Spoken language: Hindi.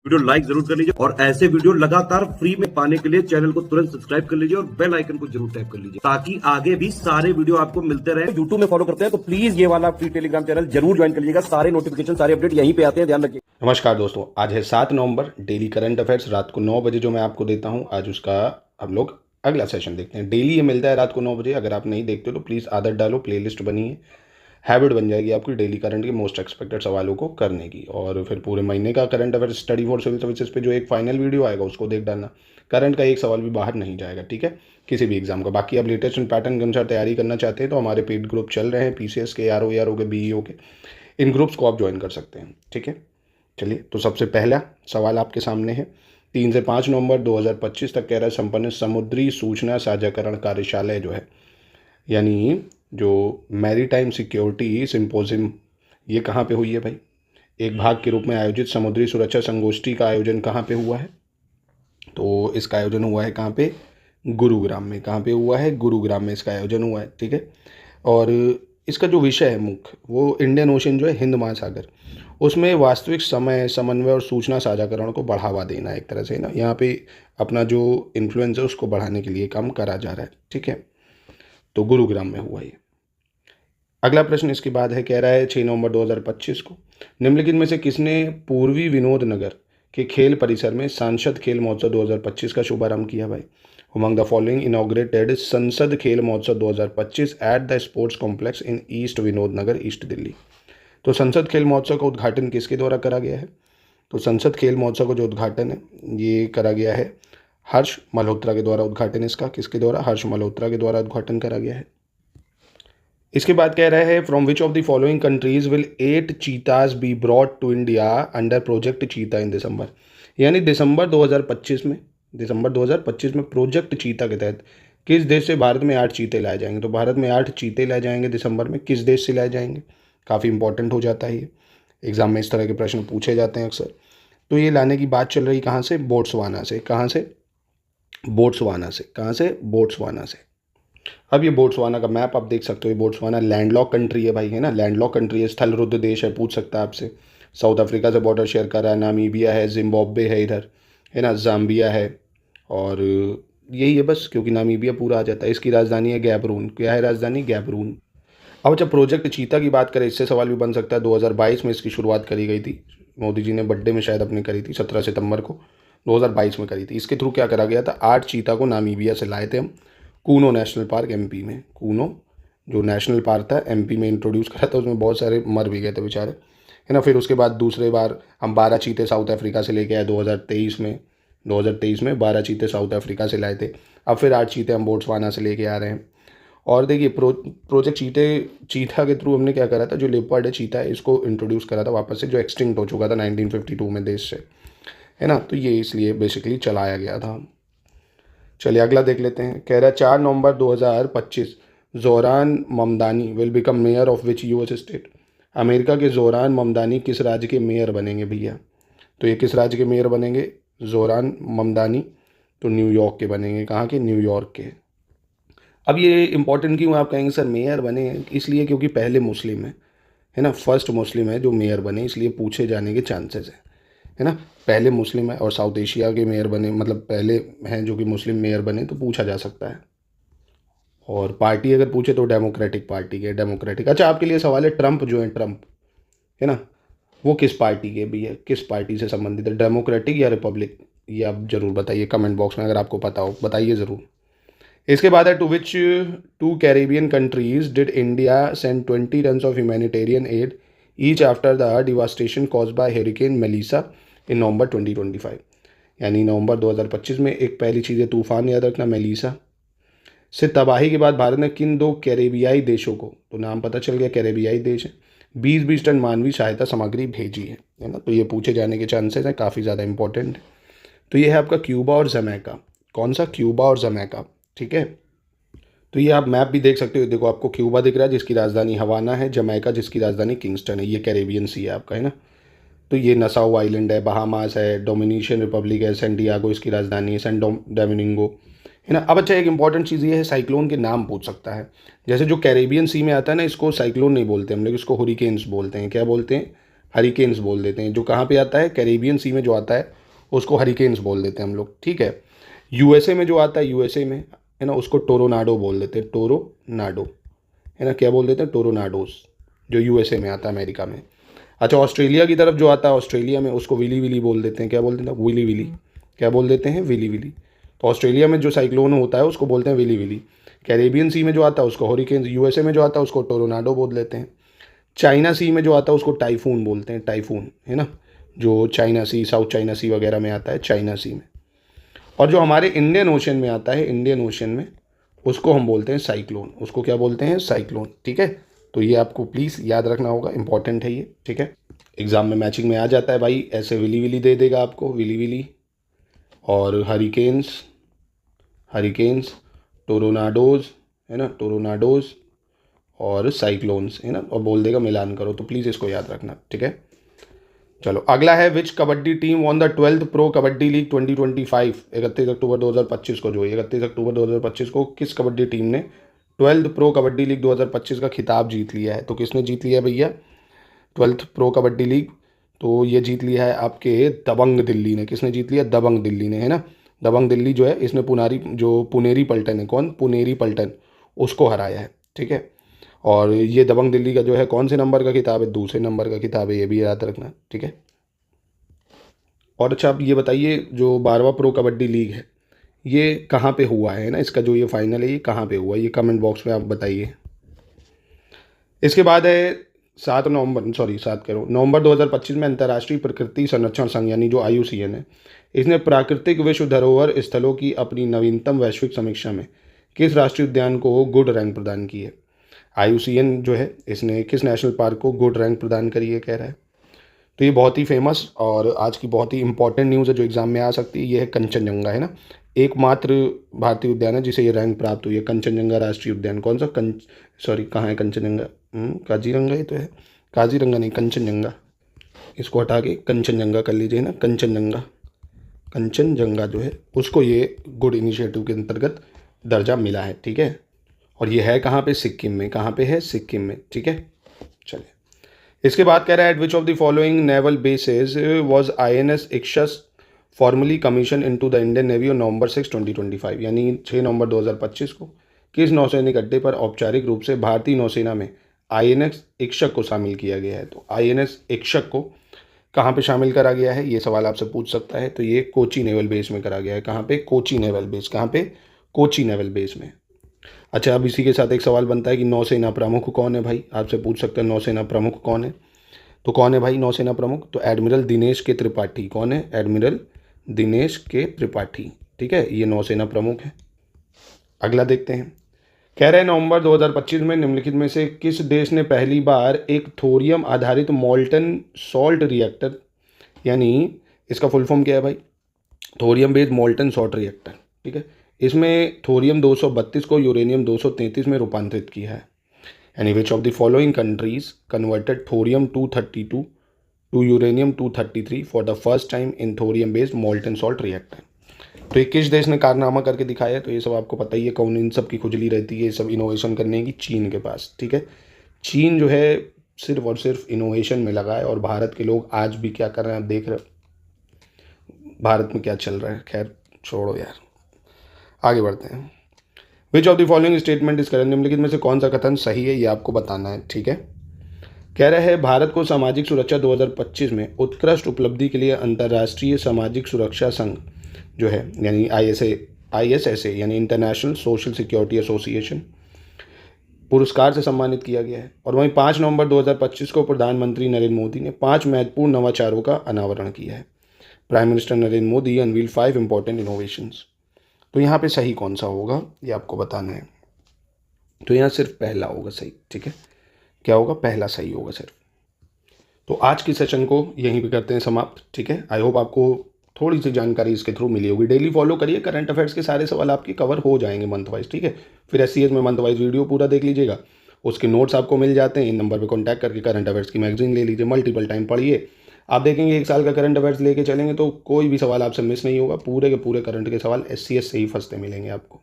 वीडियो लाइक जरूर कर लीजिए और ऐसे वीडियो लगातार फ्री में पाने के लिए चैनल को तुरंत सब्सक्राइब कर लीजिए और बेल आइकन को जरूर टैप कर लीजिए ताकि आगे भी सारे वीडियो आपको मिलते रहे। यूट्यूब में फॉलो करते हैं तो प्लीज ये वाला फ्री टेलीग्राम चैनल जरूर ज्वाइन कर लीजिएगा। सारे नोटिफिकेशन सारे अपडेट यहीं पे आते हैं, ध्यान रखिए। नमस्कार दोस्तों, आज है 7 नवंबर। डेली करंट अफेयर्स रात को 9 बजे जो मैं आपको देता हूं, आज उसका हम लोग अगला सेशन देखते हैं। डेली ये मिलता है रात को 9 बजे। अगर आप नहीं देखते तो प्लीज़ आदत डालो, प्लेलिस्ट बनी है, हैबिट बन जाएगी आपकी डेली करंट के मोस्ट एक्सपेक्टेड सवालों को करने की। और फिर पूरे महीने का current affair study for civil services पे जो एक फाइनल वीडियो आएगा उसको देख डालना। करंट का एक सवाल भी बाहर नहीं जाएगा, ठीक है, किसी भी एग्जाम का। बाकी आप लेटेस्ट पैटर्न के अनुसार तैयारी करना चाहते हैं तो हमारे पेड ग्रुप चल रहे हैं, पीसीएस के, आरओ के, बीईओ के। इन ग्रुप्स को आप ज्वाइन कर सकते हैं, ठीक है। चलिए, तो सबसे पहला सवाल आपके सामने है। 3 से 5 नवंबर 2025 तक कह रहा है संपन्न समुद्री सूचना साझाकरण कार्यशालय जो है, यानी जो मैरीटाइम सिक्योरिटी सिंपोजियम, ये कहाँ पे हुई है भाई? एक भाग के रूप में आयोजित समुद्री सुरक्षा संगोष्ठी का आयोजन कहाँ पे हुआ है? तो इसका आयोजन हुआ है कहाँ पे? गुरुग्राम में। कहाँ पे हुआ है? गुरुग्राम में इसका आयोजन हुआ है, ठीक है। और इसका जो विषय है मुख्य, वो इंडियन ओशन जो है, हिंद महासागर, उसमें वास्तविक समय, समन्वय और सूचना साझाकरण को बढ़ावा देना, एक तरह से ना, यहाँ पे अपना जो इन्फ्लुएंस है उसको बढ़ाने के लिए काम करा जा रहा है, ठीक है। तो गुरुग्राम में हुआ ये। अगला प्रश्न इसके बाद है, कह रहा है 6 नवंबर 2025 को निम्नलिखित में से किसने पूर्वी विनोद नगर के खेल परिसर में सांसद खेल महोत्सव 2025 का शुभारंभ किया भाई? Among the following inaugurated संसद खेल महोत्सव 2025 at the sports complex in east Vinod Nagar, east Delhi. तो संसद खेल महोत्सव का उद्घाटन किसके द्वारा करा गया है? तो संसद खेल महोत्सव का जो उद्घाटन है ये करा गया है हर्ष मल्होत्रा के द्वारा। उद्घाटन इसका किसके द्वारा? हर्ष मल्होत्रा के द्वारा उद्घाटन करा गया है। इसके बाद कह रहा है, from which of the following countries will 8 cheetahs be brought to India under Project Cheetah in दिसंबर? यानी दिसंबर 2025 में प्रोजेक्ट चीता के तहत किस देश से भारत में 8 चीते लाए जाएंगे? तो भारत में 8 चीते लाए जाएंगे दिसंबर में। किस देश से लाए जाएंगे? काफ़ी इंपॉर्टेंट हो जाता है ये, एग्जाम में इस तरह के प्रश्न पूछे जाते हैं अक्सर। तो ये लाने की बात चल रही कहाँ से? बोट्सवाना से। कहाँ से? बोट्सवाना से। कहाँ से? बोट्सवाना से। अब ये बोट्सवाना का मैप आप देख सकते हो। ये बोट्सवाना लैंडलॉक कंट्री है भाई, है ना, लैंडलॉक कंट्री है, स्थलरुद्ध देश है, पूछ सकता है आपसे। साउथ अफ्रीका से बॉर्डर शेयर कर रहा है, नामीबिया है, जिम्बाब्वे है इधर, है ना, जाम्बिया है, और यही है बस, क्योंकि नामीबिया पूरा आ जाता है। इसकी राजधानी है गैबरून। क्या है राजधानी? गैबरून। अब जब प्रोजेक्ट चीता की बात करें, इससे सवाल भी बन सकता है। 2022 में इसकी शुरुआत करी गई थी, मोदी जी ने बर्थडे में शायद अपने करी थी, 17 सितंबर को 2022 में करी थी। इसके थ्रू क्या करा गया था? 8 चीता को नामीबिया से लाए थे हम, कूनो नेशनल पार्क एमपी में। कूनो जो नेशनल पार्क था एमपी में इंट्रोड्यूस करा था, उसमें बहुत सारे मर भी गए थे बेचारे, है ना। फिर उसके बाद दूसरे बार हम 12 चीते साउथ अफ्रीका से लेके आए 2023 में। 12 चीते साउथ अफ्रीका से लाए थे। अब फिर 8 चीते हम बोट्सवाना से लेके आ रहे हैं। और देखिए, प्रोजेक्ट चीता के थ्रू हमने क्या करा था, जो लेपर्ड है, चीता है, इसको इंट्रोड्यूस करा था वापस से, जो एक्सटिंक्ट हो चुका था 1952 में देश से, है ना। तो ये इसलिए बेसिकली चलाया गया था। चलिए अगला देख लेते हैं। कह रहा है 4 November 2025 Zohran Mamdani will become mayor of which US state? America के जोरान ममदानी किस राज्य के मेयर बनेंगे भैया? तो ये किस राज्य के मेयर बनेंगे? जोरान ममदानी तो न्यूयॉर्क के बनेंगे। कहाँ के? न्यूयॉर्क के। अब ये इंपॉर्टेंट क्यों आप कहेंगे सर मेयर बने? इसलिए क्योंकि पहले मुस्लिम है ना, फर्स्ट मुस्लिम है जो मेयर बने, इसलिए पूछे जाने के चांसेस है ना। पहले मुस्लिम है और साउथ एशिया के मेयर बने, मतलब पहले हैं जो कि मुस्लिम मेयर बने, तो पूछा जा सकता है। और पार्टी अगर पूछे तो डेमोक्रेटिक पार्टी के, डेमोक्रेटिक। अच्छा, आपके लिए सवाल है, ट्रंप जो है, ट्रंप, है ना, वो किस पार्टी के भी है, किस पार्टी से संबंधित है, डेमोक्रेटिक या रिपब्लिक? ये आप जरूर बताइए कमेंट बॉक्स में, अगर आपको पता हो बताइए ज़रूर। इसके बाद है, to which 2 Caribbean countries did India send 20 ton of humanitarian aid each after the devastation caused by hurricane Melissa in November 2025? यानी नवंबर 2025 में एक पहली चीज़ है तूफान, याद रखना, मेलिसा से तबाही के बाद भारत ने किन 2 कैरेबियाई देशों को, तो नाम पता चल गया, कैरेबियाई देश है, 20-20 टन मानवीय सहायता सामग्री भेजी है ना। तो ये पूछे जाने के चांसेस हैं, काफ़ी ज़्यादा इंपॉर्टेंट है। तो ये है आपका क्यूबा और जमैका। कौन सा? क्यूबा और जमैका, ठीक है। तो ये आप मैप भी देख सकते हो, देखो आपको क्यूबा दिख रहा है जिसकी राजधानी हवाना है, जमैका जिसकी राजधानी किंगस्टन है, ये कैरेबियन सी है आपका, है ना। तो ये नसाउ आइलैंड है, बहामास है, डोमिनिशियन रिपब्लिक है, सैन डियागो इसकी राजधानी है, सैन डोमिनिगो, है ना। अब अच्छा, एक इंपॉर्टेंट चीज़ ये है, साइक्लोन के नाम पूछ सकता है। जैसे जो कैरेबियन सी में आता है ना, इसको साइक्लोन नहीं बोलते हम लोग, इसको हुरिकेन्स बोलते हैं। क्या बोलते हैं? हरिकेन्स बोल देते हैं। जो कहाँ पे आता है, कैरेबियन सी में जो आता है उसको हरिकेन्स बोल देते हैं हम लोग, ठीक है। यूएसए में जो आता है, यूएसए में है ना, उसको टोरोनाडो बोल देते हैं, टोरोनाडो, है ना, क्या बोल देते हैं, टोरोनाडोस, जो यूएसए में आता है, अमेरिका में। अच्छा, ऑस्ट्रेलिया की तरफ जो आता है, ऑस्ट्रेलिया में उसको विली विली बोल देते हैं, क्या बोल देते हैं, विली विली, क्या बोल देते हैं, विली विली। तो ऑस्ट्रेलिया में जो साइक्लोन होता है उसको बोलते हैं विली विली। कैरेबियन सी में जो आता है उसको हरिकेन, यूएसए में जो आता है उसको टोरोनाडो बोल देते हैं। चाइना सी में जो आता है उसको टाइफून बोलते हैं, टाइफून, है ना, जो चाइना सी, साउथ चाइना सी वगैरह में आता है, चाइना सी में। और जो हमारे इंडियन ओशन में आता है, इंडियन ओशन में, उसको हम बोलते हैं साइक्लोन, उसको क्या बोलते हैं, साइक्लोन, ठीक है। तो ये आपको प्लीज़ याद रखना होगा, इंपॉर्टेंट है ये, ठीक है। एग्ज़ाम में मैचिंग में आ जाता है भाई, ऐसे विली विली दे देगा आपको, विली विली, और हरिकेन्स, हरिकेन्स, टोरोनाडोज, है ना, टोरोनाडोज, और साइक्लोन्स, है ना, और बोल देगा मिलान करो। तो प्लीज़ इसको याद रखना, ठीक है। चलो अगला है, which kabaddi team won the 12th pro Kabaddi league 2025। 31 अक्टूबर 2025 को, जो 31 अक्टूबर 2025 को किस कबड्डी टीम ने 12th प्रो कबड्डी लीग 2025 का खिताब जीत लिया है? तो किसने जीत लिया है भैया 12th प्रो कबड्डी लीग? तो ये जीत लिया है आपके दबंग दिल्ली ने। किसने जीत लिया? दबंग दिल्ली ने, है ना। दबंग दिल्ली जो है, इसने पुनेरी पल्टन है, कौन, पुनेरी पल्टन, उसको हराया है, ठीक है। और ये दबंग दिल्ली का जो है कौन से नंबर का किताब है? दूसरे नंबर का किताब है, ये भी याद रखना, ठीक है। और अच्छा, आप ये बताइए, जो 12वां प्रो कबड्डी लीग है ये कहाँ पे हुआ है ना, इसका जो ये फाइनल है ये कहाँ पे हुआ है, ये कमेंट बॉक्स में आप बताइए। इसके बाद है 7 नवंबर 2025 में अंतर्राष्ट्रीय प्रकृति संरक्षण संघ यानी जो IUCN है, इसने प्राकृतिक विश्व धरोहर स्थलों की अपनी नवीनतम वैश्विक समीक्षा में किस राष्ट्रीय उद्यान को गुड रैंक प्रदान की है? IUCN जो है इसने किस नेशनल पार्क को गुड रैंक प्रदान करी है, कह रहा है। तो ये बहुत ही फेमस और आज की बहुत ही इंपॉर्टेंट न्यूज़ है जो एग्जाम में आ सकती है। ये है कंचनजंगा, है ना, एकमात्र भारतीय उद्यान है जिसे ये रैंक प्राप्त हुई है, कंचनजंगा राष्ट्रीय उद्यान। कौन सा कहाँ है कंचनजंगा? काजीरंगा ही तो है, काजीरंगा नहीं, कंचनजंगा। इसको हटा के कंचनजंगा कर लीजिए ना, कंचनजंगा, कंचनजंगा जो है उसको ये गुड इनिशिएटिव के अंतर्गत दर्जा मिला है, ठीक है। और ये है कहाँ पे? सिक्किम में। कहाँ पे है? सिक्किम में, ठीक है। चलिए, इसके बाद कह रहा है, at which of the following naval bases was INS Ikshak formally commissioned into the Indian navy on November 6, 2025, यानी 6 नवंबर 2025 को किस नौसैनिक अड्डे पर औपचारिक रूप से भारतीय नौसेना में INS इक्शक को शामिल किया गया है? तो INS इक्शक को कहाँ पे शामिल करा गया है, ये सवाल आपसे पूछ सकता है। तो ये कोची नेवल बेस में करा गया है। कहाँ पे? Kochi naval base. कहाँ पे? कोची नेवल बेस में। अच्छा, अब इसी के साथ एक सवाल बनता है कि नौसेना प्रमुख कौन है भाई? आपसे पूछ सकते हैं नौसेना प्रमुख कौन है। तो कौन है भाई नौसेना प्रमुख? तो एडमिरल दिनेश के त्रिपाठी। कौन है? एडमिरल दिनेश के त्रिपाठी, ठीक है, ये नौसेना प्रमुख है। अगला देखते हैं, कह रहे हैं नवंबर 2025 में निम्नलिखित में से किस देश ने पहली बार एक थोरियम आधारित मोल्टन सॉल्ट रिएक्टर, यानी इसका फुल फॉर्म क्या है भाई? Thorium based molten salt reactor, ठीक है, इसमें थोरियम 232 को यूरेनियम 233 में रूपांतरित किया है। यानी which of the following countries converted thorium 232 to uranium 233 for the first time in thorium based molten salt reactor? तो ये किस देश ने कारनामा करके दिखाया है? तो ये सब आपको पता ही है, कौन इन सब की खुजली रहती है ये सब इनोवेशन करने की? चीन के पास, ठीक है। चीन जो है सिर्फ और सिर्फ इनोवेशन में लगा है, और भारत के लोग आज भी क्या कर रहे हैं आप देख रहे हो भारत में क्या चल रहा है। खैर छोड़ो यार, आगे बढ़ते हैं। विच of the following statement is correct? निम्नलिखित में से कौन सा कथन सही है, ये आपको बताना है, ठीक है। कह रहे हैं, भारत को सामाजिक सुरक्षा 2025 में उत्कृष्ट उपलब्धि के लिए अंतर्राष्ट्रीय सामाजिक सुरक्षा संघ जो है, यानी ISSA यानी इंटरनेशनल सोशल सिक्योरिटी एसोसिएशन, पुरस्कार से सम्मानित किया गया है। और वहीं 5 नवंबर 2025 को प्रधानमंत्री नरेंद्र मोदी ने 5 महत्वपूर्ण नवाचारों का अनावरण किया है। Prime minister Narendra Modi unveil 5 important innovations. तो यहाँ पे सही कौन सा होगा ये आपको बताना है। तो यहाँ सिर्फ पहला होगा सही, ठीक है। क्या होगा? पहला सही होगा सिर्फ। तो आज की सेशन को यहीं पे करते हैं समाप्त, ठीक है। आई होप आपको थोड़ी सी जानकारी इसके थ्रू मिली होगी। डेली फॉलो करिए, करंट अफेयर्स के सारे सवाल आपके कवर हो जाएंगे मंथ वाइज, ठीक है। फिर SCS में मंथ वाइज वीडियो पूरा देख लीजिएगा, उसके नोट्स आपको मिल जाते हैं। इन नंबर पे कांटेक्ट करके करंट अफेयर्स की मैगजीन ले लीजिए, मल्टीपल टाइम पढ़िए। आप देखेंगे 1 साल का करंट अफेयर्स लेके चलेंगे तो कोई भी सवाल आपसे मिस नहीं होगा। पूरे के पूरे करंट के सवाल SCS से ही फंसते मिलेंगे आपको।